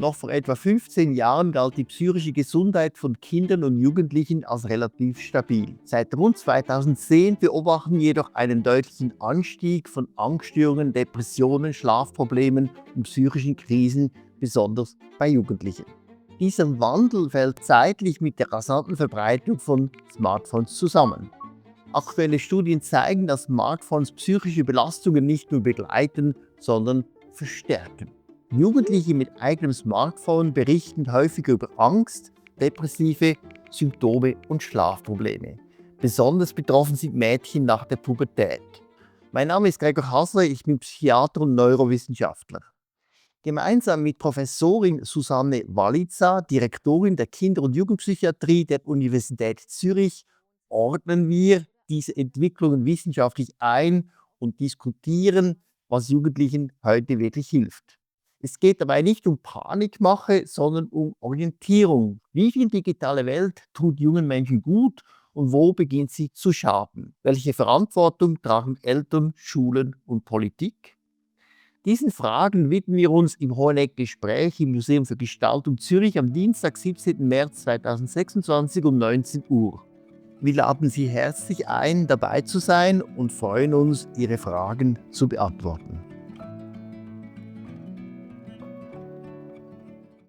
Noch vor etwa 15 Jahren galt die psychische Gesundheit von Kindern und Jugendlichen als relativ stabil. Seit rund 2010 beobachten wir jedoch einen deutlichen Anstieg von Angststörungen, Depressionen, Schlafproblemen und psychischen Krisen, besonders bei Jugendlichen. Dieser Wandel fällt zeitlich mit der rasanten Verbreitung von Smartphones zusammen. Aktuelle Studien zeigen, dass Smartphones psychische Belastungen nicht nur begleiten, sondern verstärken. Jugendliche mit eigenem Smartphone berichten häufiger über Angst, depressive Symptome und Schlafprobleme. Besonders betroffen sind Mädchen nach der Pubertät. Mein Name ist Gregor Hasler, ich bin Psychiater und Neurowissenschaftler. Gemeinsam mit Professorin Susanne Walitza, Direktorin der Kinder- und Jugendpsychiatrie der Universität Zürich, ordnen wir diese Entwicklungen wissenschaftlich ein und diskutieren, was Jugendlichen heute wirklich hilft. Es geht dabei nicht um Panikmache, sondern um Orientierung. Wie viel digitale Welt tut jungen Menschen gut und wo beginnt sie zu schaden? Welche Verantwortung tragen Eltern, Schulen und Politik? Diesen Fragen widmen wir uns im Hoheneck-Gespräch im Museum für Gestaltung Zürich am Dienstag, 17. März 2026 um 19 Uhr. Wir laden Sie herzlich ein, dabei zu sein und freuen uns, Ihre Fragen zu beantworten.